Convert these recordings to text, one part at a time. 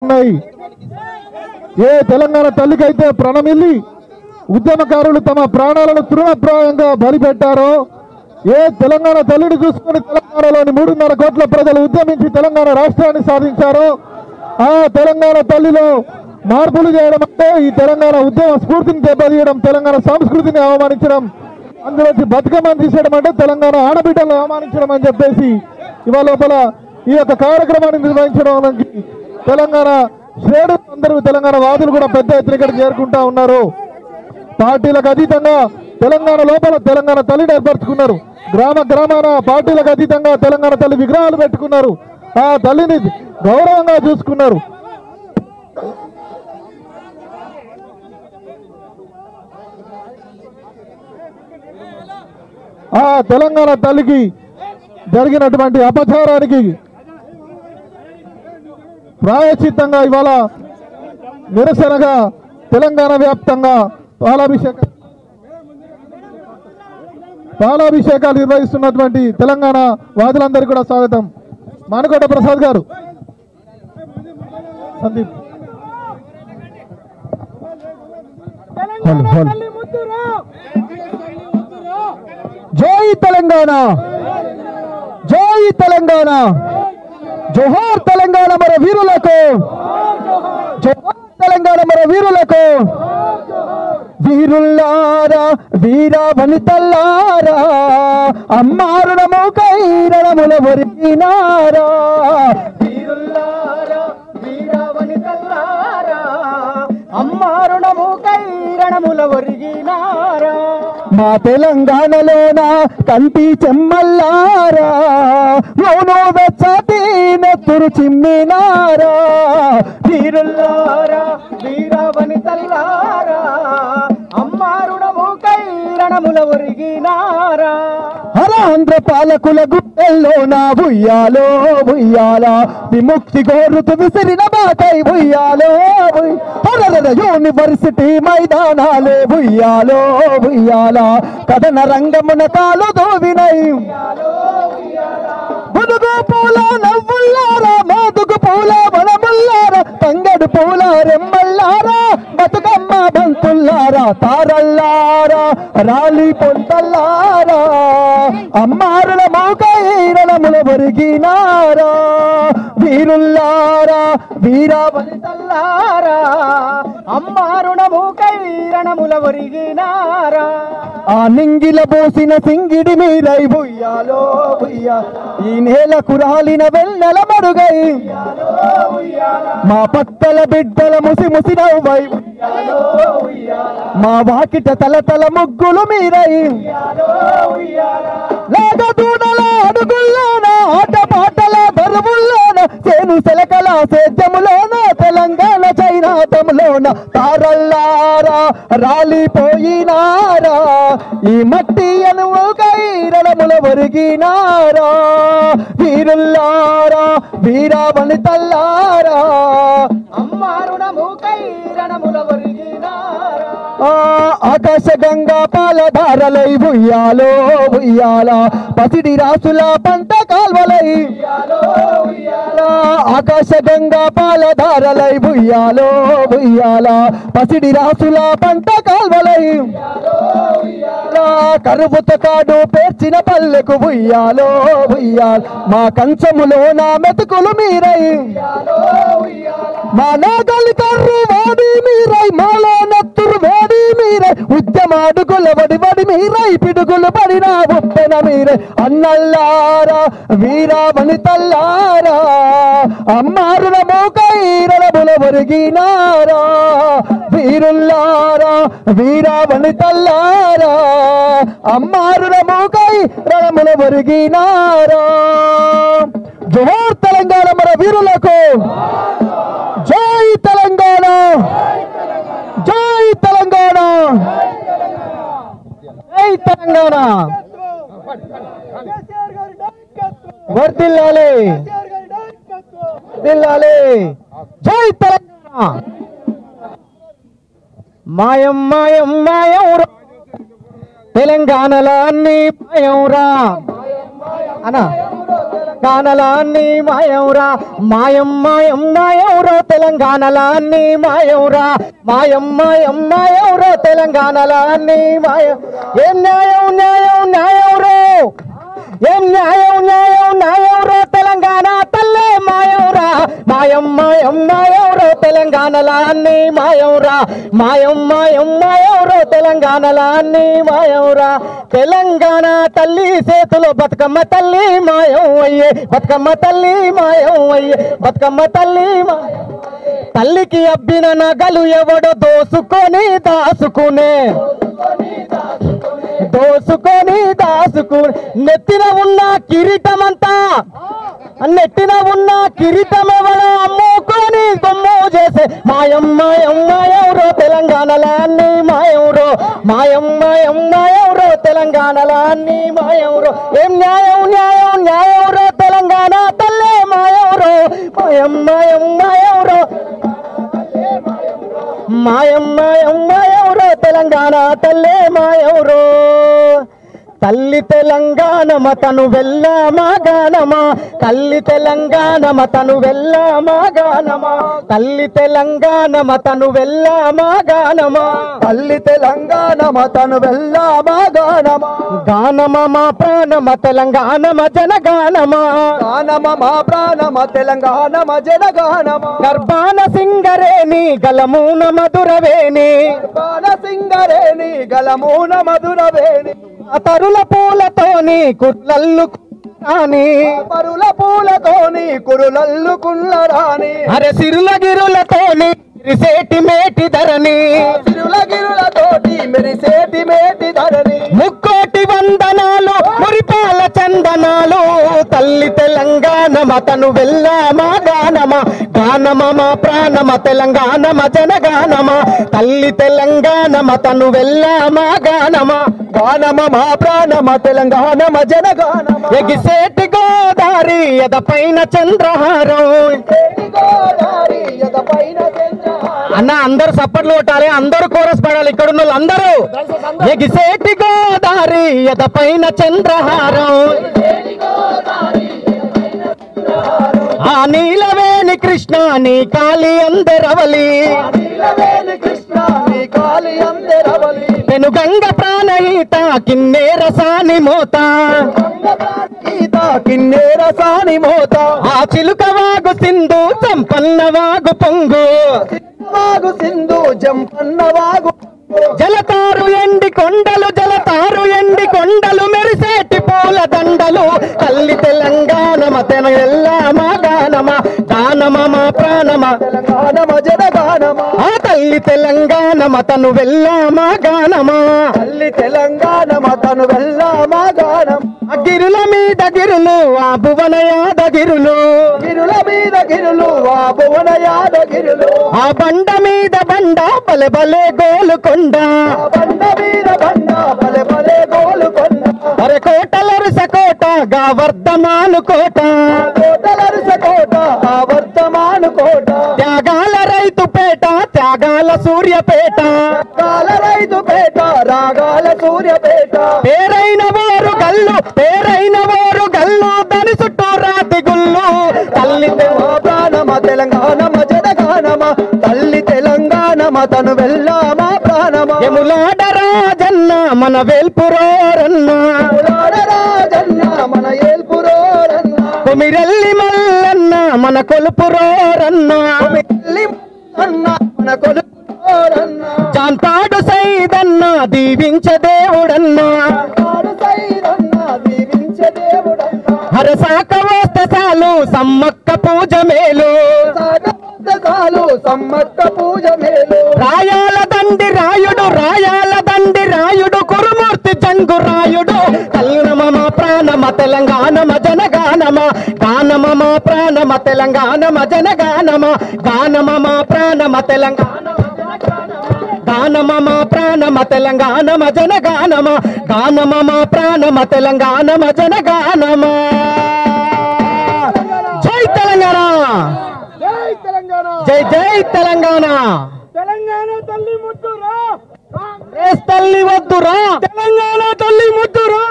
ఉన్నాయి. ఏ తెలంగాణ తల్లికైతే ప్రణమిల్లి ఉద్యమకారులు తమ ప్రాణాలను తృణప్రాయంగా బలిపెట్టారో, ఏ తెలంగాణ తల్లిని చూసుకుని తెలంగాణలోని 3.5 కోట్ల ప్రజలు ఉద్యమించి తెలంగాణ రాష్ట్రాన్ని సాధించారో, ఆ తెలంగాణ తల్లిలో మార్పులు చేయడం అంటే ఈ తెలంగాణ ఉద్యమ స్ఫూర్తిని దెబ్బతీయడం, తెలంగాణ సంస్కృతిని అవమానించడం, అందులోంచి బతుకమ్మని తీసేయడం అంటే తెలంగాణ ఆడబిడ్డలను అవమానించడం అని చెప్పేసి ఇవాళ లోపల ఈ యొక్క కార్యక్రమాన్ని నిర్వహించడానికి తెలంగాణ శ్రేణులు అందరూ, తెలంగాణ వాదులు కూడా పెద్ద ఎత్తున ఇక్కడికి చేరుకుంటా ఉన్నారు. పార్టీలకు అతీతంగా తెలంగాణ లోపల తెలంగాణ తల్లిని ఏర్పరచుకున్నారు. గ్రామ గ్రామాన పార్టీలకు అతీతంగా తెలంగాణ తల్లి విగ్రహాలు పెట్టుకున్నారు. ఆ తల్లిని గౌరవంగా చూసుకున్నారు. ఆ తెలంగాణ తల్లికి జరిగినటువంటి అపచారానికి ప్రాయశ్చిత్తంగా ఇవాళ నిరసనగా తెలంగాణ వ్యాప్తంగా పాలాభిషేకాలు నిర్వహిస్తున్నటువంటి తెలంగాణ వాదులందరికీ కూడా స్వాగతం. మానకోట ప్రసాద్ గారు, సందీప్, జై తెలంగాణ, జై తెలంగాణ, జోహార్ తెలంగాణ మన వీరులకు, జోహార్ తెలంగాణ మన వీరులకు. వీరుల్లారా వీర వనితల్లారా అమ్మారుణము కైరణముల ఒరిగినారా. వీరుల్లారా వీర వనితల్లారా అమ్మారుణము కైరణముల ఒరిగినారా. మా తెలంగాణలోన కంటి చెమ్మల్లారా లోను వెచ్చటి నెత్తురు చిమ్మినారా. వీరుల్లారా వీర వనితల్లారా అమ్మారుణము కైరణముల ఒరిగినారా. ఆంధ్ర పాలకుల గుట్టెల్లో నా ఉయ్యాలో ఉయ్యాల విముక్తి కోరుతూ విసిరిన బాటై ఉయ్యాలో. యూనివర్సిటీ మైదానాలే ఉయ్యాలో ఉయ్యాల కథన రంగమున కాలు దోవినై. ముదుగు పూల నవ్వుల్లారా మాదుగు పూల వనముల్లారా తంగడు పూల రెమ్మల్లారా బతుకమ్మ బంతుల్లారా తారల్లారా రాలి పొంతల్లారా అమ్మారుల మౌకైరణముల ఒరిగినారా. వీరుల్లారా వీర వనితల్లారా అమ్మారుణ మౌకైరణముల ఒరిగినారా. ఆ నింగిల పోసిన సింగిడి మీరై ఉయ్యాలో ఉయ్యా ఈ నేలకు రాలిన వెన్నెల మరుగై మా పక్కల బిడ్డల ముసి ముసి నవ్వై మా వాకిట తల తల ముగ్గులు మీరై లేక దూడల అడుగుల్లోన ఆట పాటల బరువుల్లోన చేను సెలకల సేద్యములోన తెలంగాణ చైనాతములోన తారల్లారా రాలిపోయినారా ఈ మట్టి అనువు కైరణముల ఒరిగినారా. వీరుల్లారా వీర వనితల్లారా అమ్మారుణము కైరణముల ఒరిగినారా. ఆకాశ గంగా పాలధారలై ఉయ్యాలో ఉయ్యాల పసిడి రాసుల పంట కాల్వలై. ఆకాశ గంగా పాలధారలై ఉయ్యాలో ఉయ్యాల పసిడి రాసుల పంట కాల్వలై. కరువుత కాడు పేర్చిన పల్లెకు ఉయ్యాలో ఉయ్యాల మా కంచములో నా మెతుకులు మీరై. మా నాగలి కర్రు వాడి మీరై మాలో నత్తురు వేడి మీరై ఉద్యమాడుగుల వడి వడి మీరై పిడుగులు పడిన ఉప్పెన మీరై. అన్నల్లారా వీర వనితల్లారా అమ్మారుల మౌకైరణముల ఒరిగినారా. వీరుల్లారా వీర వనితల్లారా అమ్మారుల మౌకైరణముల ఒరిగినారా. జోహార్ తెలంగాణ మన వీరులకు, జై తెలంగాణ, జై తెలంగాణ, జై తెలంగాణ. వర్ధిల్లాలి వర్ధిల్లాలి జై తెలంగాణ. మాయం మాయం మాయం తెలంగాణలో అన్ని మాయం రా. అనా తెలంగాణలాన్ని మాయంరా మాయం మాయం మాయంరో తెలంగాణలాన్ని మాయంరా మాయం మాయం మాయంరో తెలంగాణలాన్ని మాయం ఏం న్యాయం న్యాయం న్యాయంరో ఏం న్యాయం న్యాయం న్యాయంరో తెలంగాణ తల్లే మాయంరా మాయం మాయం మాయంరో తెలంగాణలాన్ని మాయంరా మాయం మాయం మాయంరో తెలంగాణలాన్ని మాయంరా తెలంగాణ తల్లి చేతిలో బతుకమ్మ తల్లి మాయం అయ్యే బతుకమ్మ తల్లి మాయం అయ్యే బతుకమ్మ తల్లి తల్లికి అబ్బిన నగలు ఎవడో దోసుకొని దాసుకునే దోసుకొని దాసుకుని నెత్తిన ఉన్న కిరీటమంతా నెట్టిన ఉన్న కిరీటం ఎవడో అమ్ముకొని దొమ్ము చేసే మాయం మాయం మాయంరో తెలంగాణలాన్ని మాయంరో మాయం మాయం మాయంరో తెలంగాణలాన్ని మాయంరో ఏం న్యాయం న్యాయం న్యాయంరో తెలంగాణ తల్లే మాయంరో మాయం మాయం మాయంరో మాయం మాయం మాయంరో తెలంగాణ తల్లే మాయంరో తల్లి తెలంగాణ మతను వెళ్ళామా గానమా తల్లి తెలంగాణ మతను వెళ్ళామా గానమా తల్లి తెలంగాణ మతను వెళ్ళామా గానమా తల్లి తెలంగాణ మతను వెళ్ళామా గానమా గానమా మా ప్రాణమ తెలంగాణమ జనగానమా గానమా మా ప్రాణమ తెలంగాణమ జనగానమా గర్భాన సింగరేణి గలమూన మధురవేణి గర్భాన సింగరేణి గలమూన మధురవేణి తరుల పూలతోని కుర్లల్లు రాని పరుల పూలతోని కురులల్లుకున్న రాణి అరే సిరుల గిరులతోని మెరిసేటి మేటి ధరని సిరుల గిరులతోటి మెరిసేటి మేటి ధరని ముక్కోటి వందనాలు మురిపాల చందనాలు తల్లి తెలంగాణ మతను వెళ్ళామా గానమా గానమ మా ప్రాణమ తెలంగాణమ జనగానమా తల్లి తెలంగాణ మతను వెళ్ళామా గానమా గానమ మా ప్రాణమ తెలంగాణమ జనగానమ ఎగిసేటి గోదారి ఎదపైన చంద్రహారం గోదారి ఎదపైన అన్న అందరు సప్పట్లు కొట్టాలి అందరూ కోరస్ పాడాలి ఇక్కడ ఉన్న అందరూ ఎగిసేటి గోదారి ఎదపైన చంద్రహారం ఆ నీలవేణి కృష్ణ నీ కాలి అందరవలి పెనుగంగ ప్రాణహిత కిన్నేర సాని మోత కిన్నేర సాని మోత ఆ చిలుక వాగు సింధు సంపన్న వాగు పొంగు వాగు సింధు జంపన్న వాగు జలతారు ఎండి కొండలు జలతారు ఎండి కొండలు మెరిసేటి పూల దండలు తల్లి తెలంగాణ మతన వెళ్ళామా గానమా గానమా మా ప్రాణమా తెలంగాణమ జనగానమ ఆ తల్లి తెలంగాణ మతను వెళ్ళామా గానమా తల్లి తెలంగాణ మతను వెళ్ళామా గానం గిరుల మీద గిరులు ఆ భువన యాదగిరులు గిరుల మీద గిరులు ఆ భువన యాదగిరులు ఆ బండ మీద బండ బలె బలే గోలుకొండ బండ మీద బండ బలె బలే గోలుకొండ అరే కోటలరుస కోట గా వర్ధమాను కోట కోటలరుస కోట ఆ వర్ధమాను కోట త్యాగాల రైతు పేట త్యాగాల సూర్యపేట కాల రైతు పేట రాగాల సూర్యపేట పేరైన వారు గల్లు పేరైన వారు గల్లు దాని చుట్టూ రాతి గుళ్ళు తల్లి మా ప్రాణమ తెలంగాణమ జనగానమ తల్లి తెలంగాణమ తను వెళ్ళామా ప్రాణమ ఎములాడ రాజన్న మన వేల్పురోరన్న రాజన్న మన ఏల్పురోరన్న కుమిరెల్లి మల్లన్న మన కొలుపురోరన్న అన్న మన కొలుపురోరన్న జాంతాడు సైదన్న దీవించ దేవుడన్న సైదన్న దీవించే దేవుడన్న హరసాక వస్తసాలు సమ్మక్క పూజ మేలు సాగసాలు సమ్మక్క పూజ మేలు రాయాల దండి రాయుడు రాయాల దండి రాయుడు కురుమూర్తి జంగు రాయుడు కల్నమ మా ప్రాణమ తెలంగాణమ జనగానమ గానమ మా ప్రాణమ తెలంగాణమ జనగానమ గానమ మా ప్రాణమ తెలంగాణ గానమ మా ప్రాణమ తెలంగాణమ జనగానమ గానమ మా ప్రాణమ తెలంగాణమ జనగానమ జై తెలంగాణ జై తెలంగాణ జై జై తెలంగాణ తెలంగాణ తల్లి ముద్దురా కాంగ్రెస్ తల్లి వద్దురా, తెలంగాణ తల్లి ముద్దురా,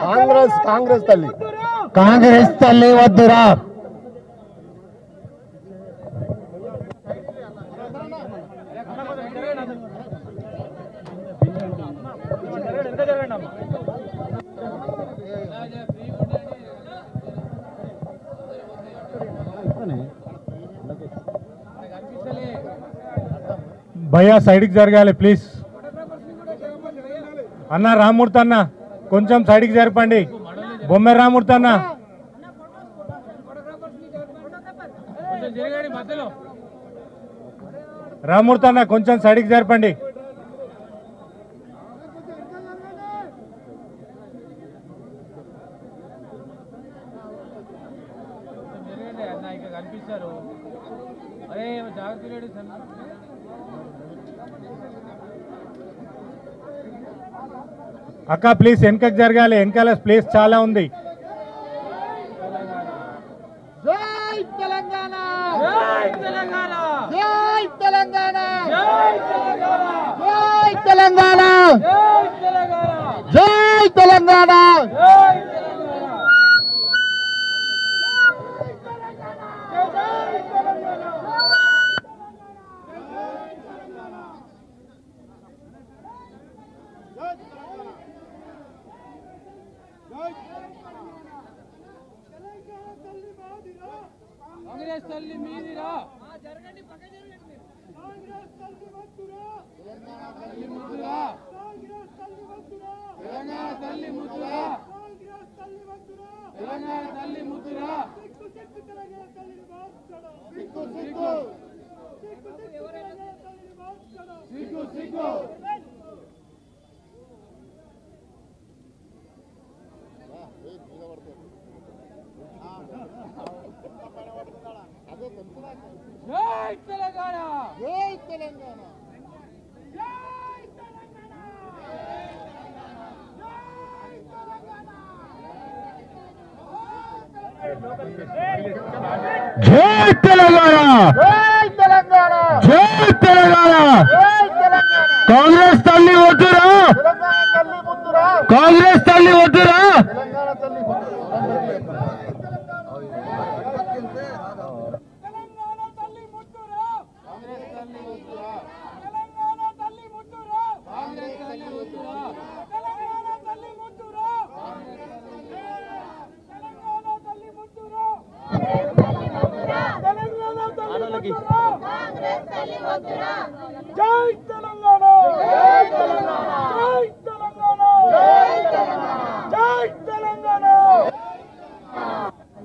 కాంగ్రెస్ తల్లి కాంగ్రెస్ తల్లి వద్దురా. భయ్యా సైడ్కి జరగాలి ప్లీజ్. అన్న రామూర్తి అన్న కొంచెం సైడ్కి జరపండి. బొమ్మె రామూర్తి అన్న రామూర్తి అన్న కొంచెం సైడ్కి జరపండి. కనిపిస్తారు. అరే జాగ్రత్త. అక్క ప్లీజ్ వెనకకి జరగాలి, వెనకాల ప్లేస్ చాలా ఉంది. జై తెలంగాణ, జై తెలంగాణ, జై తెలంగాణ, జై తెలంగాణ, జై తెలంగాణ, జై తెలంగాణ. జై తెలంగాణ. కాంగ్రెస్ తల్లి మీదిరా. జరగండి, పక్క జరగండి. కాంగ్రెస్ తల్లి వద్దురా, తెలంగాణ తల్లి ముద్దురా, కాంగ్రెస్ తల్లి వద్దురా, తెలంగాణ తల్లి ముద్దురా, కాంగ్రెస్ తల్లి వద్దురా, తెలంగాణ తల్లి ముద్దురా. సిక్కు సిక్కు తెలంగాణ తల్లిని మార్చడం, సిక్కు సిక్కు, సిక్కు సిక్కు తెలంగాణ తల్లిని మార్చడం, సిక్కు సిక్కు. జై తెలంగాణ, జై తెలంగాణ. జై తెలంగాణ, జై తెలంగాణ, జై తెలంగాణ, జై తెలంగాణ. జై తెలంగాణ. కాంగ్రెస్ తల్లి వద్దురా, తెలంగాణ తల్లి ముద్దురా, కాంగ్రెస్ తల్లి వద్దురా. తెలంగాణ తల్లి ముద్దురా. తెలంగాణ తల్లి ముద్దురా, కాంగ్రెస్ తల్లి ముద్దురా, తెలంగాణ తల్లి ముద్దురా, కాంగ్రెస్ తల్లి ముద్దురా, తెలంగాణ తల్లి ముద్దురా, తెలంగాణ తల్లి ముద్దురా, తెలంగాణ తల్లి ముద్దురా, కాంగ్రెస్ తల్లి ముద్దురా. జై తెలంగాణ, జై తెలంగాణ, జై తెలంగాణ, జై తెలంగాణ, జై తెలంగాణ.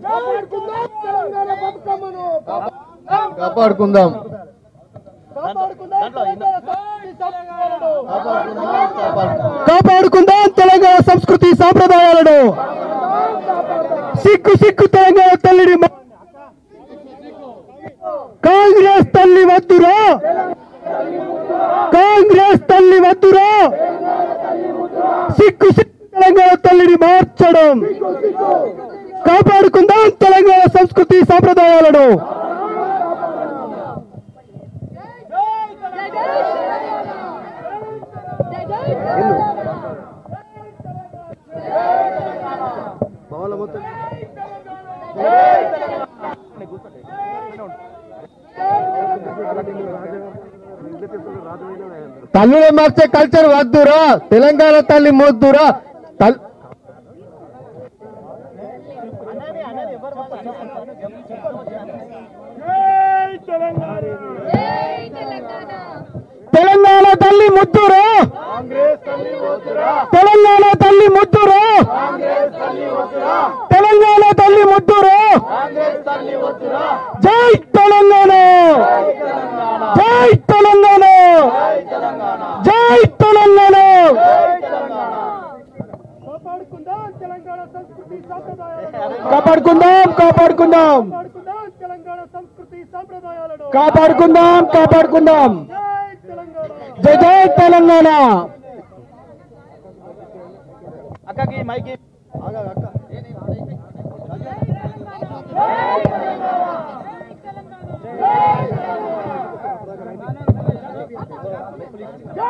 కాపాడుకుందాం తెలంగాణ బతుకమ్మను, కాపాడుకుందాం. కాపాడుకుందాం తెలంగాణ సంస్కృతి సాంప్రదాయాలను. సిగ్గు సిగ్గు తెలంగాణ తల్లిని కాంగ్రెస్ తల్లి వద్దురా, కాంగ్రెస్ తల్లి వద్దురా. సిగ్గు సిగ్గు తెలంగాణ తల్లిని మార్చడం. కాపాడుకుందాం తెలంగాణ సంస్కృతి సాంప్రదాయాలను. తల్లిని మార్చే కల్చర్ వద్దురా, తెలంగాణ తల్లి ముద్దురా. తెలంగాణ తల్లి ముద్దురా, తెలంగాణ తల్లి ముద్దురా, తెలంగాణ తల్లి ముద్దురా. జై తెలంగాణ, జై తెలంగాణ, జై తెలంగాణ. కాపాడుకుందాం తెలంగాణ సంస్కృతి సాంప్రదాయాలను, కాపాడుకుందాం, కాపాడుకుందాం, కాపాడుకుందాం తెలంగాణ సంస్కృతి సాంప్రదాయాలను. కాపాడుకుందాం, కాపాడుకుందాం. జై తెలంగాణ. జై జై తెలంగాణ. అక్కకి మైకి జై